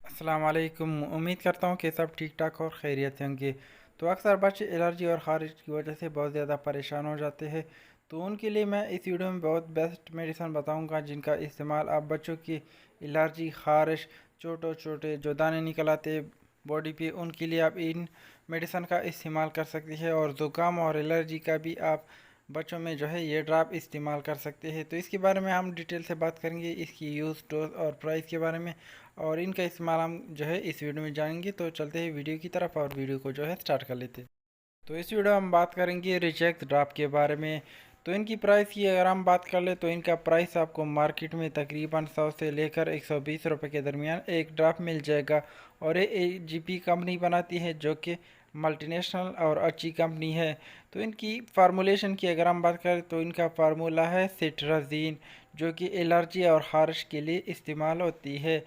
السلام علیکم، امید کرتا ہوں کہ سب ٹھیک ٹھاک اور خیریت سے ہوں گے۔ تو اکثر بچے الرجی اور خارش کی وجہ سے بہت زیادہ پریشان ہو جاتے ہیں، تو ان کے لیے میں اس ویڈیو میں بہت بیسٹ میڈیسن بتاؤں گا جن کا استعمال آپ بچوں کی الرجی، خارش، چھوٹے چھوٹے جو دانے نکل آتے باڈی پہ، ان کے لیے آپ ان میڈیسن کا استعمال کر سکتے ہیں۔ اور زکام اور الرجی کا بھی آپ بچوں میں جو ہے یہ ڈراپ استعمال کر سکتے ہیں۔ تو اس کے بارے میں ہم ڈیٹیل سے بات کریں گے، اس کی یوز، ڈوز اور پرائس کے بارے میں، اور ان کا استعمال ہم جو ہے اس ویڈیو میں جانیں گے۔ تو چلتے ہیں ویڈیو کی طرف اور ویڈیو کو جو ہے سٹارٹ کر لیتے ہیں۔ تو اس ویڈیو میں ہم بات کریں گے ریجیکٹ ڈراپ کے بارے میں۔ تو ان کی پرائس کی اگر ہم بات کر لیں تو ان کا پرائس آپ کو مارکیٹ میں تقریباً 100 سے لے کر 120 روپے کے درمیان ایک ڈراپ مل جائے گا، اور یہ AGP کمپنی بناتی ہے جو کہ ملٹی نیشنل اور اچھی کمپنی ہے۔ تو ان کی فارمولیشن کی اگر ہم بات کریں تو ان کا فارمولہ ہے سٹرازین، جو کہ الرجی اور خارش کے لیے استعمال ہوتی ہے۔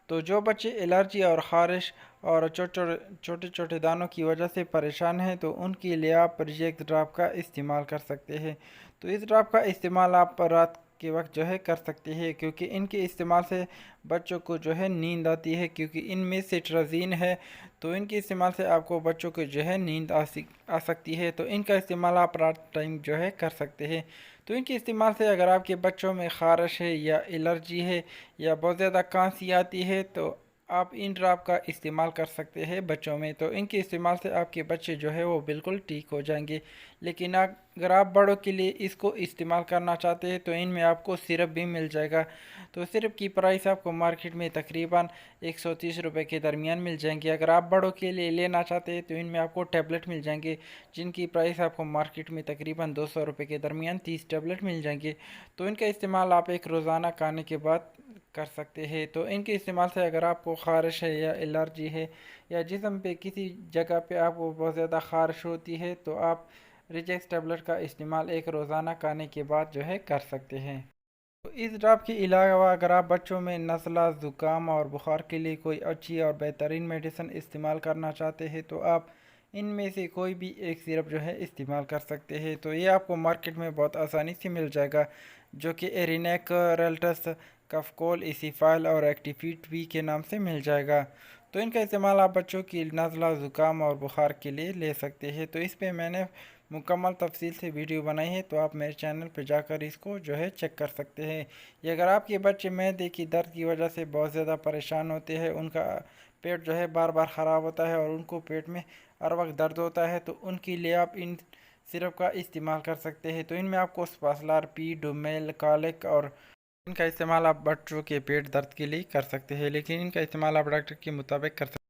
تو جو بچے الرجی اور خارش اور چھوٹے چھوٹے دانوں کی وجہ سے پریشان ہیں تو ان کے لیے آپ ریجیکٹ ڈراپ کا استعمال کر سکتے ہیں۔ تو اس ڈراپ کا استعمال آپ رات کے وقت جو ہے کر سکتے ہیں، کیونکہ ان کے استعمال سے بچوں کو جو ہے نیند آتی ہے، کیونکہ ان میں سٹرازین ہے۔ تو ان کے استعمال سے آپ کو بچوں کو جو ہے نیند آ سکتی ہے، تو ان کا استعمال آپ رات ٹائم جو ہے کر سکتے ہیں۔ تو ان کے استعمال سے اگر آپ کے بچوں میں خارش ہے یا الرجی ہے یا بہت زیادہ کھانسی آتی ہے تو آپ ان ڈراپ کا استعمال کر سکتے ہیں بچوں میں۔ تو ان کے استعمال سے آپ کے بچے جو ہے وہ بالکل ٹھیک ہو جائیں گے۔ لیکن اگر آپ بڑوں کے لیے اس کو استعمال کرنا چاہتے ہیں تو ان میں آپ کو سرپ بھی مل جائے گا۔ تو سرپ کی پرائس آپ کو مارکیٹ میں تقریباً 130 روپے کے درمیان مل جائیں گے۔ اگر آپ بڑوں کے لیے لینا چاہتے ہیں تو ان میں آپ کو ٹیبلٹ مل جائیں گے، جن کی پرائس آپ کو مارکیٹ میں تقریباً 200 روپے کے درمیان 30 ٹیبلٹ مل جائیں گے۔ تو ان کا استعمال آپ ایک روزانہ کھانے کے بعد کر سکتے ہیں۔ تو ان کے استعمال سے اگر آپ کو خارش ہے یا الرجی ہے یا جسم پہ کسی جگہ پہ آپ کو بہت زیادہ خارش ہوتی ہے تو آپ ریجیکس ٹیبلٹ کا استعمال ایک روزانہ کھانے کے بعد جو ہے کر سکتے ہیں۔ تو اس ڈراپ کے علاوہ اگر آپ بچوں میں نزلہ، زکام اور بخار کے لیے کوئی اچھی اور بہترین میڈیسن استعمال کرنا چاہتے ہیں تو آپ ان میں سے کوئی بھی ایک سیرپ جو ہے استعمال کر سکتے ہیں۔ تو یہ آپ کو مارکیٹ میں بہت آسانی سے مل جائے گا، جو کہ ایرینیک، ریلٹس، کفکول، ایسی فائل اور ایکٹیفیٹ وی کے نام سے مل جائے گا۔ تو ان کا استعمال آپ بچوں کی نزلہ، زکام اور بخار کے لیے لے سکتے ہیں۔ تو اس پہ میں نے مکمل تفصیل سے ویڈیو بنائی ہے، تو آپ میرے چینل پہ جا کر اس کو جو ہے چیک کر سکتے ہیں۔ یہ اگر آپ کے بچے معدے کی درد کی وجہ سے بہت زیادہ پریشان ہوتے ہیں، ان کا پیٹ جو ہے بار بار خراب ہوتا ہے اور ان کو پیٹ میں ہر وقت درد ہوتا ہے، تو ان کے لیے آپ ان سرپ کا استعمال کر سکتے ہیں۔ تو ان میں آپ کو سپاسلار پی، ڈومیل، کالک، اور ان کا استعمال آپ بچوں کے پیٹ درد کے لیے کر سکتے ہیں، لیکن ان کا استعمال آپ ڈاکٹر کے مطابق کر سکتے ہیں۔